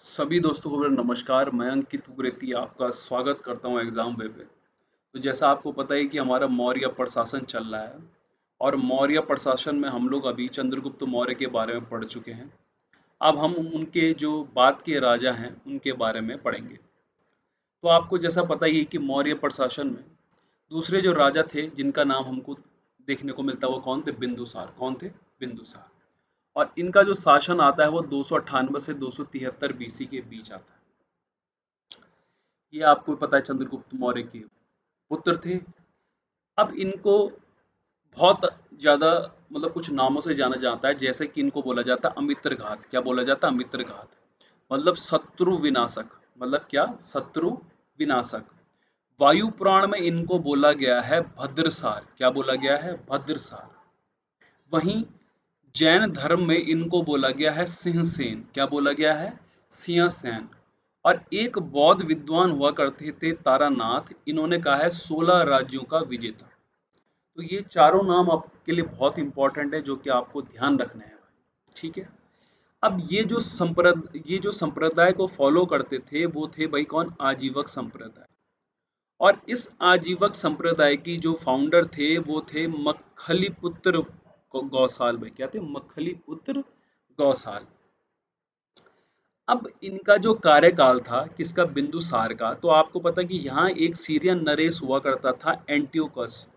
सभी दोस्तों को मेरा नमस्कार। मैं अंकित उग्रेती आपका स्वागत करता हूं एग्जाम वे पे। तो जैसा आपको पता है कि हमारा मौर्य प्रशासन चल रहा है और मौर्य प्रशासन में हम लोग अभी चंद्रगुप्त मौर्य के बारे में पढ़ चुके हैं। अब हम उनके जो बाद के राजा हैं उनके बारे में पढ़ेंगे। तो आपको जैसा पता ही है कि मौर्य प्रशासन में दूसरे जो राजा थे जिनका नाम हमको देखने को मिलता है वो कौन थे? बिंदुसार। कौन थे? बिंदुसार। और इनका जो शासन आता है वो 298 से 273 बीसी के बीच आता है। ये आपको पता है चंद्रगुप्त मौर्य के पुत्र थे। अब इनको बहुत ज़्यादा कुछ नामों से जाना जाता है, जैसे कि इनको बोला जाता है अमित्रघात। क्या बोला जाता है? अमित्रघात। मतलब शत्रु विनाशक। मतलब क्या? शत्रु विनाशक। वायु पुराण में इनको बोला गया है भद्रसार। क्या बोला गया है? भद्रसार। वहीं जैन धर्म में इनको बोला गया है सिंहसेन। क्या बोला गया है? सिंहसेन। और एक बौद्ध विद्वान हुआ करते थे तारानाथ, इन्होंने कहा है 16 राज्यों का विजेता। तो ये चारों नाम आपके लिए बहुत इंपॉर्टेंट है जो कि आपको ध्यान रखना है। ठीक है। अब ये जो संप्रदाय को फॉलो करते थे वो थे भाई कौन? आजीवक संप्रदाय। और इस आजीवक संप्रदाय की जो फाउंडर थे वो थे मक्खलीपुत्र गौसाल। भाई क्या थे? मक्खलीपुत्र गौसाल। अब इनका जो कार्यकाल था किसका? बिंदुसार का। तो आपको पता कि यहाँ एक सीरियन नरेश हुआ करता था एंटियोकस।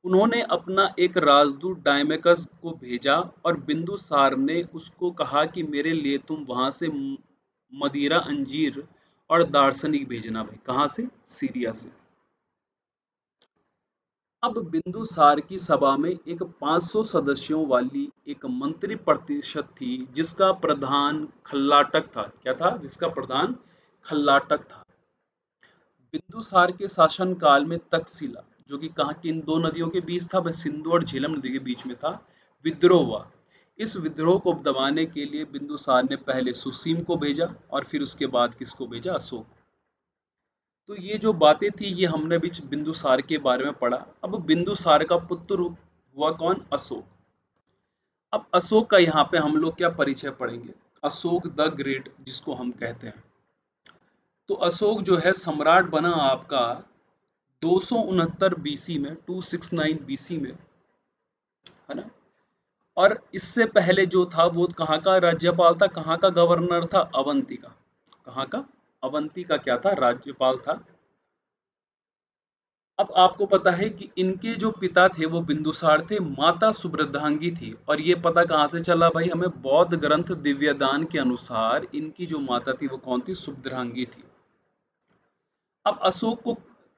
उन्होंने अपना एक राजदूत डायमेकस को भेजा और बिंदुसार ने उसको कहा कि मेरे लिए तुम वहां से मदिरा, अंजीर और दार्शनिक भेजना। भाई कहाँ से? सीरिया से। अब बिंदुसार की सभा में एक 500 सदस्यों वाली एक मंत्री परिषद थी जिसका प्रधान खल्लाटक था। क्या था? जिसका प्रधान खल्लाटक था। बिंदुसार के शासन काल में तक्षशिला, जो कि कहाँ की इन दो नदियों के बीच था, वह सिंधु और झेलम नदी के बीच में था, विद्रोह हुआ। इस विद्रोह को दबाने के लिए बिंदुसार ने पहले सुसीम को भेजा और फिर उसके बाद किसको भेजा? अशोक। तो ये जो बातें थी ये हमने बीच बिंदुसार के बारे में पढ़ा। अब बिंदुसार का पुत्र हुआ कौन? अशोक। अब अशोक का यहाँ पे हम लोग क्या परिचय पढ़ेंगे? अशोक द ग्रेट जिसको हम कहते हैं। तो अशोक जो है सम्राट बना आपका 269 बीसी में, 269 बीसी में, है ना। और इससे पहले जो था वो कहाँ का राज्यपाल था? कहाँ का गवर्नर था? अवंती का। कहाँ का? अवंती का क्या था? राज्यपाल था। अब आपको पता है कि इनके जो पिता थे वो बिंदुसार थे, माता सुभद्रांगी थी। और ये पता कहाँ से चला भाई? हमें बौद्ध ग्रंथ दिव्यदान के अनुसार इनकी जो माता थी वो कौन थी? सुभद्रांगी थी। अब अशोक को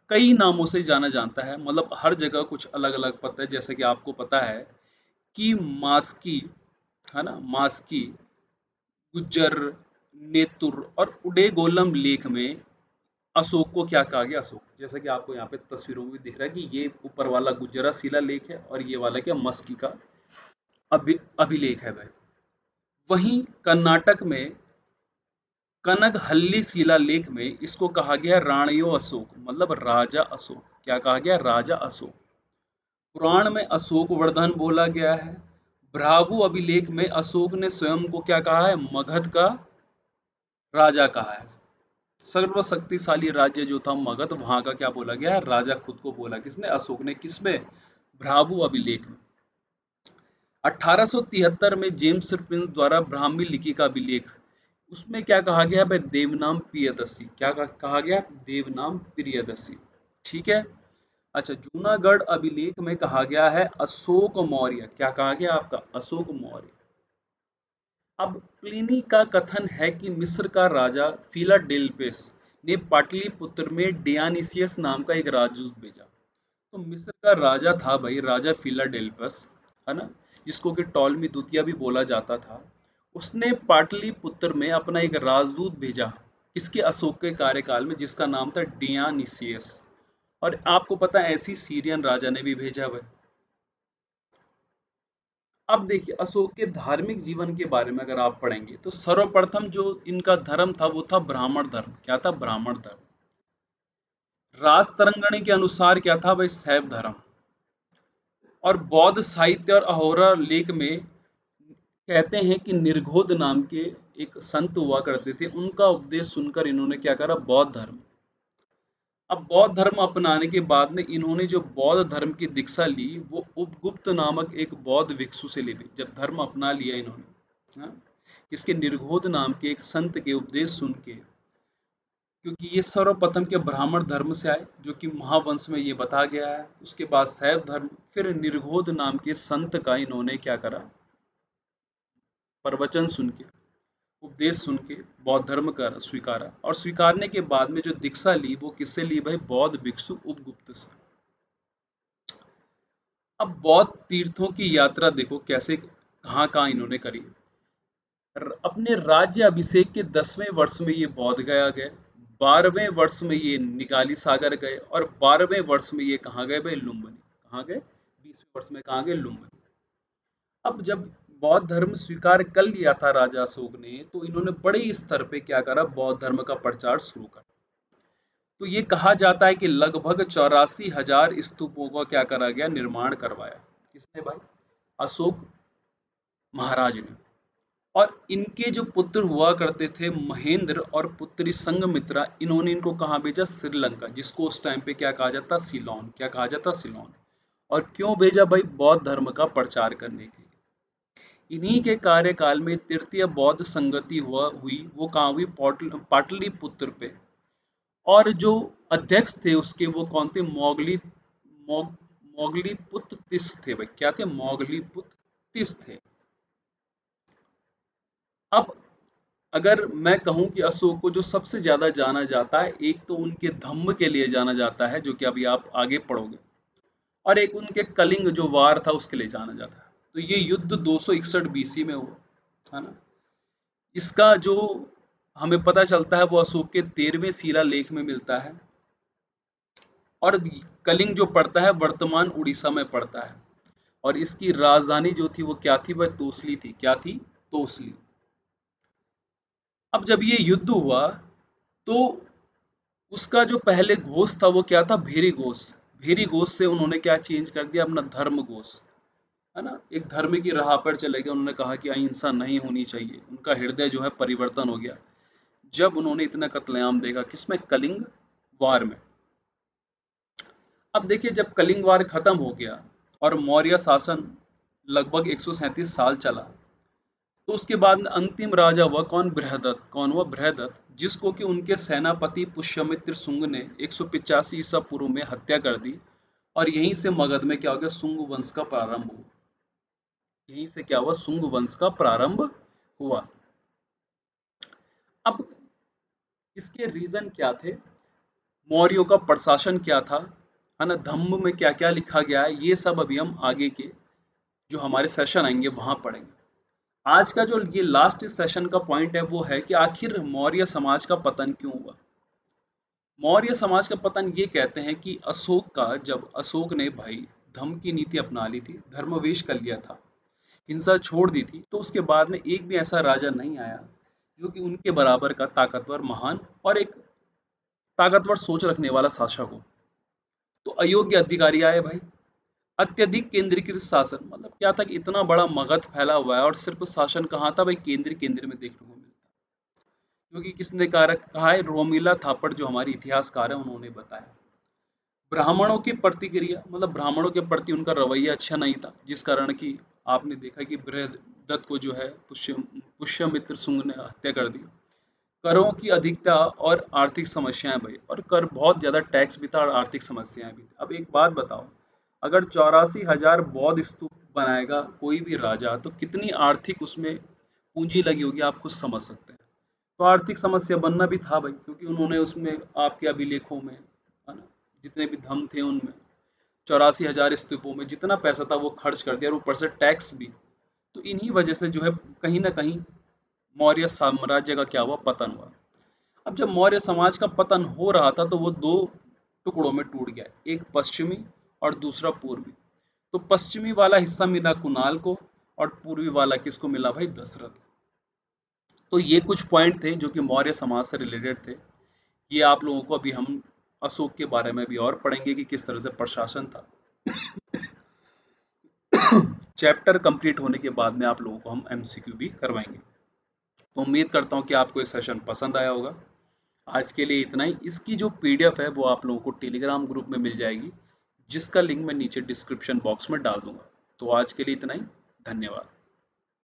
कई नामों से जाना जाता है, हर जगह कुछ अलग अलग पता है। जैसे कि आपको पता है कि मास्की, है ना, मास्की, गुज्जर, नेतुर और उडेगोलम लेख में अशोक को क्या कहा गया? अशोक। जैसा कि आपको यहाँ पे तस्वीरों में भी दिख रहा है कि ये ऊपर वाला गुज्जरा शिला लेख है और ये वाला क्या? मस्की का अभिलेख है भाई। वहीं कर्नाटक में कनगहल्ली शिलालेख में इसको कहा गया राणियो अशोक, मतलब राजा अशोक। क्या कहा गया? राजा अशोक। पुराण में अशोक वर्धन बोला गया है। भ्रावु अभिलेख में अशोक ने स्वयं को क्या कहा है? मगध का राजा कहा है। सर्वशक्तिशाली राज्य जो था मगध, वहां का क्या बोला गया है? राजा खुद को बोला किसने? अशोक ने। किसमें? भ्रावु अभिलेख में। 1873 में जेम्स प्रिंस द्वारा ब्राह्मी लिपि का अभिलेख, उसमें क्या कहा गया भाई? देवनाम प्रियदर्शी। क्या कहा गया? देवनाम प्रियदर्शी। ठीक है। अच्छा, जूनागढ़ अभिलेख में कहा गया है अशोक मौर्य। क्या कहा गया आपका? अशोक मौर्य। अब प्लिनी का कथन है कि मिस्र का राजा फिलाडेल्फस ने पाटलिपुत्र में डियानिसियस नाम का एक राजदूत भेजा। तो मिस्र का राजा था भाई, राजा फिलाडेल्फस, है ना, जिसको कि टॉलमी द्वितीय भी बोला जाता था। उसने पाटलिपुत्र में अपना एक राजदूत भेजा इसके अशोक के कार्यकाल में, जिसका नाम था डियानिसियस। और आपको पता है ऐसी सीरियन राजा ने भी भेजा भाई। अब देखिए अशोक के धार्मिक जीवन के बारे में अगर आप पढ़ेंगे तो सर्वप्रथम जो इनका धर्म था वो था ब्राह्मण धर्म। क्या था? ब्राह्मण धर्म। राज तरंगणी के अनुसार क्या था भाई? शैव धर्म। और बौद्ध साहित्य और अहोरा लेख में कहते हैं कि निर्घोध नाम के एक संत हुआ करते थे, उनका उपदेश सुनकर इन्होंने क्या करा, बौद्ध धर्म। अब बौद्ध धर्म अपनाने के बाद में इन्होंने जो बौद्ध धर्म की दीक्षा ली वो उपगुप्त नामक एक बौद्ध भिक्षु से ली। जब धर्म अपना लिया इन्होंने, हाँ, इसके निर्घोध नाम के एक संत के उपदेश सुन के, क्योंकि ये सर्वप्रथम के ब्राह्मण धर्म से आए जो कि महावंश में ये बता गया है, उसके बाद शैव धर्म, फिर निर्घोध नाम के संत का इन्होंने क्या करा, प्रवचन सुन के, उपदेश सुन के बौद्ध धर्म का स्वीकारा, और स्वीकारने के बाद में जो दीक्षा ली वो किससे ली भाई, बौद्ध भिक्षु उपगुप्त से। अब बौद्ध तीर्थों की यात्रा देखो कैसे कहाँ कहाँ इन्होंने करी। अपने राज्य अभिषेक के 10वें वर्ष में ये बौद्ध गया गए, 12वें वर्ष में ये निगाली सागर गए, और 12वें वर्ष में ये कहाँ गए भाई, लुम्बिनी। कहाँ गए, 20वें वर्ष में कहाँ गए, लुम्बिनी। अब जब बौद्ध धर्म स्वीकार कर लिया था राजा अशोक ने, तो इन्होंने बड़े स्तर पे क्या करा, बौद्ध धर्म का प्रचार शुरू कर। तो ये कहा जाता है कि लगभग 84,000 स्तूपों का क्या करा गया, निर्माण करवाया। किसने भाई, अशोक महाराज ने। और इनके जो पुत्र हुआ करते थे महेंद्र और पुत्री संघमित्रा, इन्होंने इनको कहाँ भेजा, श्रीलंका, जिसको उस टाइम पे क्या कहा जाता, सिलोन। क्या कहा जाता, सिलोन। और क्यों भेजा भाई, बौद्ध धर्म का प्रचार करने के लिए। इन्हीं के कार्यकाल में तृतीय बौद्ध संगति हुई, वो कहाँ हुई, पाटलिपुत्र पे। और जो अध्यक्ष थे उसके वो कौन थे, मोगलीपुत्र तिस थे भाई। क्या थे, मोगलीपुत्र तिस थे। अब अगर मैं कहूं कि अशोक को जो सबसे ज्यादा जाना जाता है, एक तो उनके धम्म के लिए जाना जाता है जो कि अभी आप आगे पढ़ोगे, और एक उनके कलिंग जो वार था उसके लिए जाना जाता है। तो ये युद्ध 261 बीसी में हुआ, है ना। इसका जो हमें पता चलता है वो अशोक के 13वें शिलालेख में मिलता है। और कलिंग जो पड़ता है वर्तमान उड़ीसा में पड़ता है, और इसकी राजधानी जो थी वो क्या थी, वह तोसली थी। क्या थी, तोसली। अब जब ये युद्ध हुआ तो उसका जो पहले घोष था वो क्या था, भेरी घोष। भेरी घोष से उन्होंने क्या चेंज कर दिया, अपना धर्म घोष, है ना। एक धर्म की राह पर चले गए, उन्होंने कहा कि अहिंसा नहीं होनी चाहिए। उनका हृदय जो है परिवर्तन हो गया जब उन्होंने इतना कत्लेआम देखा, किसमें, कलिंग वार में। अब देखिए जब कलिंग वार खत्म हो गया और मौर्य शासन लगभग 137 साल चला, तो उसके बाद अंतिम राजा हुआ कौन, बृहदत्त। कौन हुआ, बृहदत्त, जिसको कि उनके सेनापति पुष्यमित्र शुंग ने 185 ईसा पूर्व में हत्या कर दी। और यहीं से मगध में क्या हो गया, शुंग वंश का प्रारंभ हुआ। यहीं से क्या हुआ, शुंग वंश का प्रारंभ हुआ। अब इसके रीजन क्या थे, मौर्यों का प्रशासन क्या था, है ना, धम्म में क्या क्या लिखा गया है, ये सब अभी हम आगे के जो हमारे सेशन आएंगे वहां पढ़ेंगे। आज का जो ये लास्ट सेशन का पॉइंट है वो है कि आखिर मौर्य समाज का पतन क्यों हुआ। मौर्य समाज का पतन ये कहते हैं कि अशोक का, जब अशोक ने भाई धम्म की नीति अपना ली थी, धर्मवेश कर लिया था, हिंसा छोड़ दी थी, तो उसके बाद में एक भी ऐसा राजा नहीं आया जो कि उनके बराबर का ताकतवर, महान और एक ताकतवर सोच रखने वाला शासक हो। तो अयोग्य अधिकारी आए भाई। अत्यधिक केंद्रीकृत शासन, मतलब क्या था कि इतना बड़ा मगध फैला हुआ है और सिर्फ शासन कहाँ था भाई, केंद्र केंद्र में देखने को मिलता है। क्योंकि किसने कहा है, रोमिला थापड़ जो हमारे इतिहासकार है उन्होंने बताया। ब्राह्मणों की प्रतिक्रिया, मतलब ब्राह्मणों के प्रति उनका रवैया अच्छा नहीं था, जिस कारण कि आपने देखा कि बृहदत्त को जो है पुष्यमित्र शुंग ने हत्या कर दी। करों की अधिकता और आर्थिक समस्याएं भाई, और कर बहुत ज्यादा टैक्स भी था और आर्थिक समस्याएं भी थी। अब एक बात बताओ, अगर 84,000 बौद्ध स्तूप बनाएगा कोई भी राजा, तो कितनी आर्थिक उसमें पूंजी लगी होगी, आप खुद समझ सकते हैं। तो आर्थिक समस्या बनना भी था भाई, क्योंकि उन्होंने उसमें आपके अभिलेखों में, है ना, जितने भी धम थे उनमें 84,000 स्तूपों में जितना पैसा था वो खर्च कर दिया, और ऊपर से टैक्स भी। तो इन्हीं वजह से जो है कहीं ना कहीं मौर्य साम्राज्य का क्या हुआ, पतन हुआ। अब जब मौर्य समाज का पतन हो रहा था तो वो दो टुकड़ों में टूट गया, एक पश्चिमी और दूसरा पूर्वी। तो पश्चिमी वाला हिस्सा मिला कुणाल को, और पूर्वी वाला किसको मिला भाई, दशरथ। तो ये कुछ पॉइंट थे जो कि मौर्य समाज से रिलेटेड थे। ये आप लोगों को अभी हम अशोक के बारे में भी और पढ़ेंगे कि किस तरह से प्रशासन था। चैप्टर कंप्लीट होने के बाद में आप लोगों को हम एमसीक्यू भी करवाएंगे। उम्मीद करता हूँ कि आपको ये सेशन पसंद आया होगा। आज के लिए इतना ही। इसकी जो पीडीएफ है वो आप लोगों को टेलीग्राम ग्रुप में मिल जाएगी, जिसका लिंक मैं नीचे डिस्क्रिप्शन बॉक्स में डाल दूंगा। तो आज के लिए इतना ही। धन्यवाद।